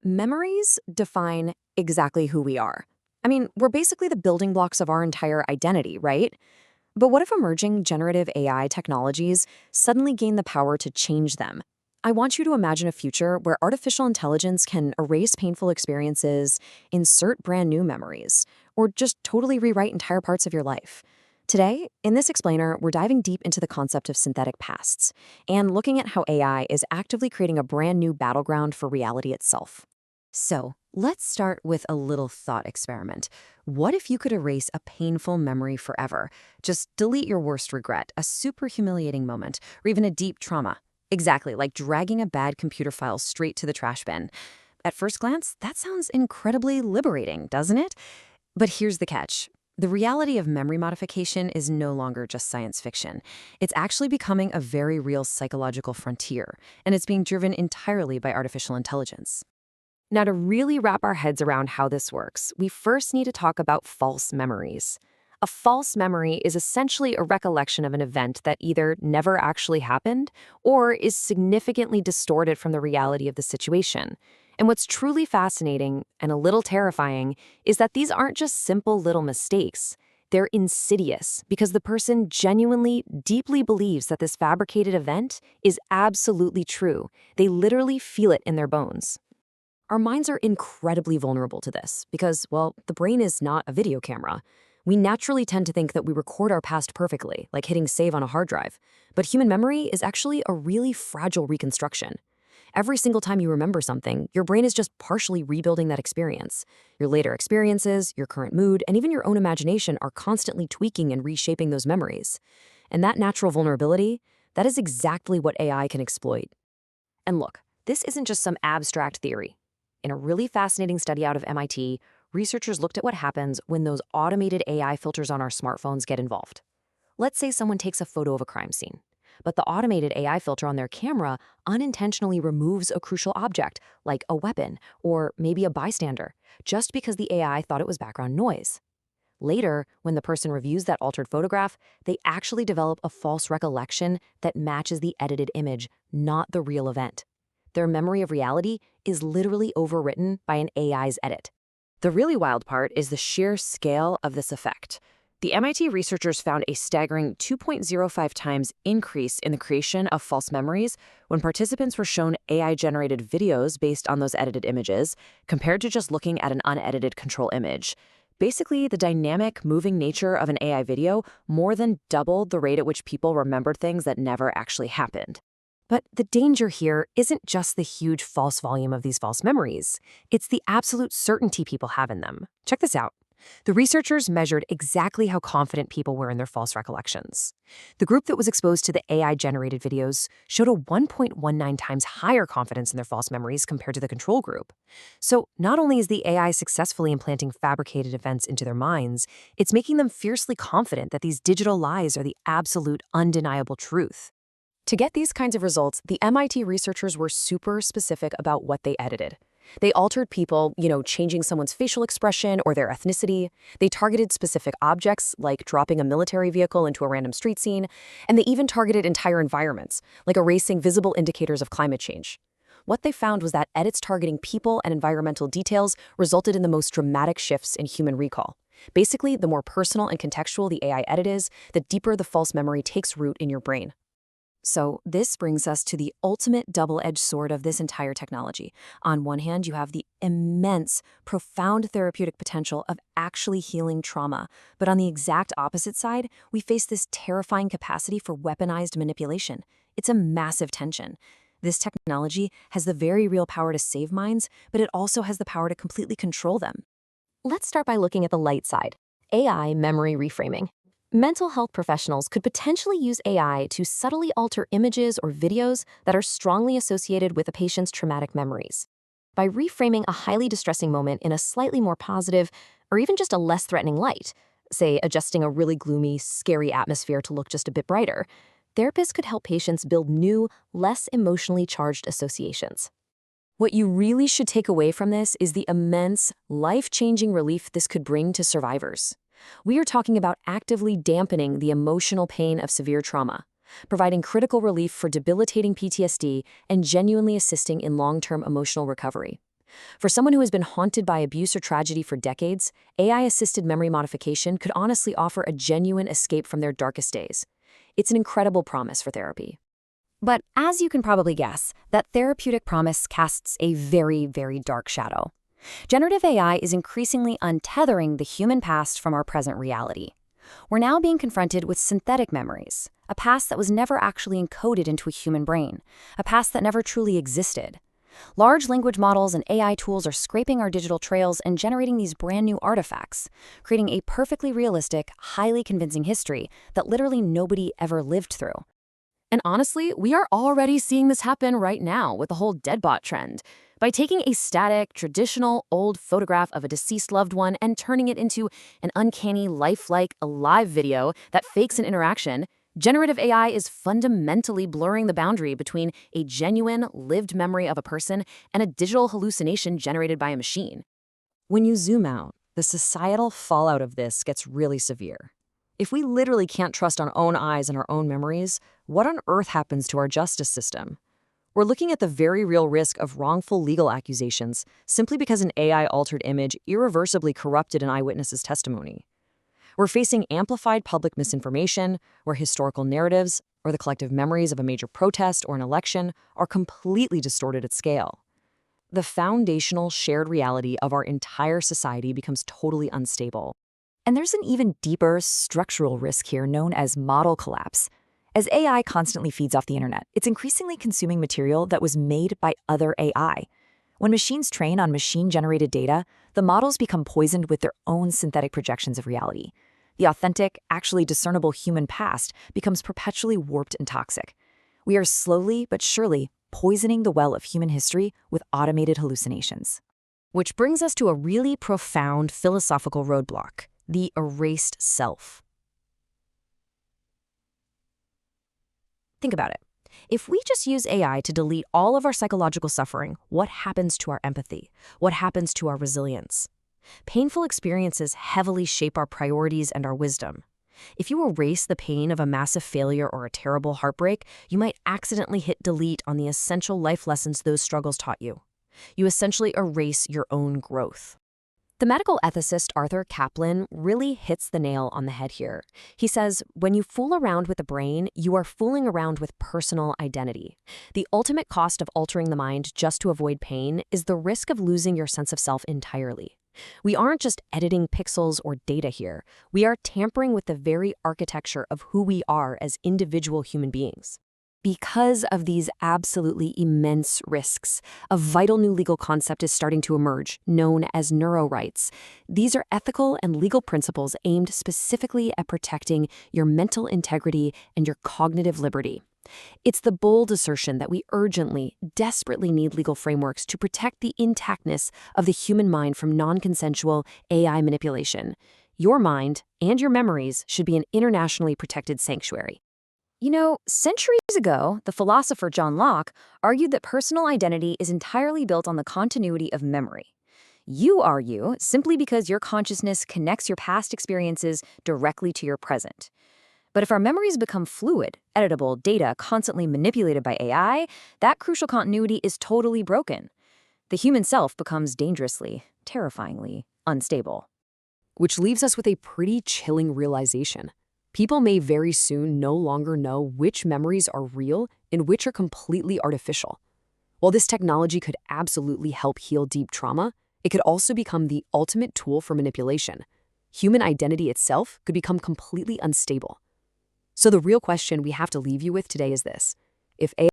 Memories define exactly who we are. I mean, we're basically the building blocks of our entire identity, right? But what if emerging generative AI technologies suddenly gain the power to change them? I want you to imagine a future where artificial intelligence can erase painful experiences, insert brand new memories, or just totally rewrite entire parts of your life. Today, in this explainer, we're diving deep into the concept of synthetic pasts and looking at how AI is actively creating a brand new battleground for reality itself. So, let's start with a little thought experiment. What if you could erase a painful memory forever? Just delete your worst regret, a super humiliating moment, or even a deep trauma. Exactly, like dragging a bad computer file straight to the trash bin. At first glance, that sounds incredibly liberating, doesn't it? But here's the catch. The reality of memory modification is no longer just science fiction. It's actually becoming a very real psychological frontier, and it's being driven entirely by artificial intelligence. Now, to really wrap our heads around how this works, we first need to talk about false memories. A false memory is essentially a recollection of an event that either never actually happened or is significantly distorted from the reality of the situation. And what's truly fascinating and a little terrifying is that these aren't just simple little mistakes. They're insidious because the person genuinely, deeply believes that this fabricated event is absolutely true. They literally feel it in their bones. Our minds are incredibly vulnerable to this because, well, the brain is not a video camera. We naturally tend to think that we record our past perfectly, like hitting save on a hard drive. But human memory is actually a really fragile reconstruction. Every single time you remember something, your brain is just partially rebuilding that experience. Your later experiences, your current mood, and even your own imagination are constantly tweaking and reshaping those memories. And that natural vulnerability, that is exactly what AI can exploit. And look, this isn't just some abstract theory. In a really fascinating study out of MIT, researchers looked at what happens when those automated AI filters on our smartphones get involved. Let's say someone takes a photo of a crime scene, but the automated AI filter on their camera unintentionally removes a crucial object, like a weapon or maybe a bystander, just because the AI thought it was background noise. Later, when the person reviews that altered photograph, they actually develop a false recollection that matches the edited image, not the real event. Their memory of reality is literally overwritten by an AI's edit. The really wild part is the sheer scale of this effect. The MIT researchers found a staggering 2.05 times increase in the creation of false memories when participants were shown AI-generated videos based on those edited images, compared to just looking at an unedited control image. Basically, the dynamic, moving nature of an AI video more than doubled the rate at which people remembered things that never actually happened. But the danger here isn't just the huge false volume of these false memories. It's the absolute certainty people have in them. Check this out. The researchers measured exactly how confident people were in their false recollections. The group that was exposed to the AI-generated videos showed a 1.19 times higher confidence in their false memories compared to the control group. So not only is the AI successfully implanting fabricated events into their minds, it's making them fiercely confident that these digital lies are the absolute, undeniable truth. To get these kinds of results, the MIT researchers were super specific about what they edited. They altered people, changing someone's facial expression or their ethnicity. They targeted specific objects, like dropping a military vehicle into a random street scene. And they even targeted entire environments, like erasing visible indicators of climate change. What they found was that edits targeting people and environmental details resulted in the most dramatic shifts in human recall. Basically, the more personal and contextual the AI edit is, the deeper the false memory takes root in your brain. So this brings us to the ultimate double-edged sword of this entire technology. On one hand, you have the immense, profound therapeutic potential of actually healing trauma. But on the exact opposite side, we face this terrifying capacity for weaponized manipulation. It's a massive tension. This technology has the very real power to save minds, but it also has the power to completely control them. Let's start by looking at the light side: AI memory reframing. Mental health professionals could potentially use AI to subtly alter images or videos that are strongly associated with a patient's traumatic memories. By reframing a highly distressing moment in a slightly more positive, or even just a less threatening light, say adjusting a really gloomy, scary atmosphere to look just a bit brighter, therapists could help patients build new, less emotionally charged associations. What you really should take away from this is the immense, life-changing relief this could bring to survivors. We are talking about actively dampening the emotional pain of severe trauma, providing critical relief for debilitating PTSD, and genuinely assisting in long-term emotional recovery. For someone who has been haunted by abuse or tragedy for decades, AI-assisted memory modification could honestly offer a genuine escape from their darkest days. It's an incredible promise for therapy. But as you can probably guess, that therapeutic promise casts a very, very dark shadow. Generative AI is increasingly untethering the human past from our present reality. We're now being confronted with synthetic memories, a past that was never actually encoded into a human brain, a past that never truly existed. Large language models and AI tools are scraping our digital trails and generating these brand new artifacts, creating a perfectly realistic, highly convincing history that literally nobody ever lived through. And honestly, we are already seeing this happen right now with the whole deadbot trend. By taking a static, traditional, old photograph of a deceased loved one and turning it into an uncanny, lifelike, alive video that fakes an interaction, generative AI is fundamentally blurring the boundary between a genuine, lived memory of a person and a digital hallucination generated by a machine. When you zoom out, the societal fallout of this gets really severe. If we literally can't trust our own eyes and our own memories, what on earth happens to our justice system? We're looking at the very real risk of wrongful legal accusations simply because an AI-altered image irreversibly corrupted an eyewitness's testimony. We're facing amplified public misinformation, where historical narratives or the collective memories of a major protest or an election are completely distorted at scale. The foundational shared reality of our entire society becomes totally unstable. And there's an even deeper structural risk here known as model collapse. As AI constantly feeds off the internet, it's increasingly consuming material that was made by other AI. When machines train on machine-generated data, the models become poisoned with their own synthetic projections of reality. The authentic, actually discernible human past becomes perpetually warped and toxic. We are slowly but surely poisoning the well of human history with automated hallucinations. Which brings us to a really profound philosophical roadblock: the erased self. Think about it. If we just use AI to delete all of our psychological suffering, what happens to our empathy? What happens to our resilience? Painful experiences heavily shape our priorities and our wisdom. If you erase the pain of a massive failure or a terrible heartbreak, you might accidentally hit delete on the essential life lessons those struggles taught you. You essentially erase your own growth. The medical ethicist Arthur Caplan really hits the nail on the head here. He says, when you fool around with the brain, you are fooling around with personal identity. The ultimate cost of altering the mind just to avoid pain is the risk of losing your sense of self entirely. We aren't just editing pixels or data here. We are tampering with the very architecture of who we are as individual human beings. Because of these absolutely immense risks, a vital new legal concept is starting to emerge, known as neurorights. These are ethical and legal principles aimed specifically at protecting your mental integrity and your cognitive liberty. It's the bold assertion that we urgently, desperately need legal frameworks to protect the intactness of the human mind from non-consensual AI manipulation. Your mind and your memories should be an internationally protected sanctuary. You know, centuries ago, the philosopher John Locke argued that personal identity is entirely built on the continuity of memory. You are you simply because your consciousness connects your past experiences directly to your present. But if our memories become fluid, editable data constantly manipulated by AI, that crucial continuity is totally broken. The human self becomes dangerously, terrifyingly unstable. Which leaves us with a pretty chilling realization. People may very soon no longer know which memories are real and which are completely artificial. While this technology could absolutely help heal deep trauma, it could also become the ultimate tool for manipulation. Human identity itself could become completely unstable. So the real question we have to leave you with today is this: if AI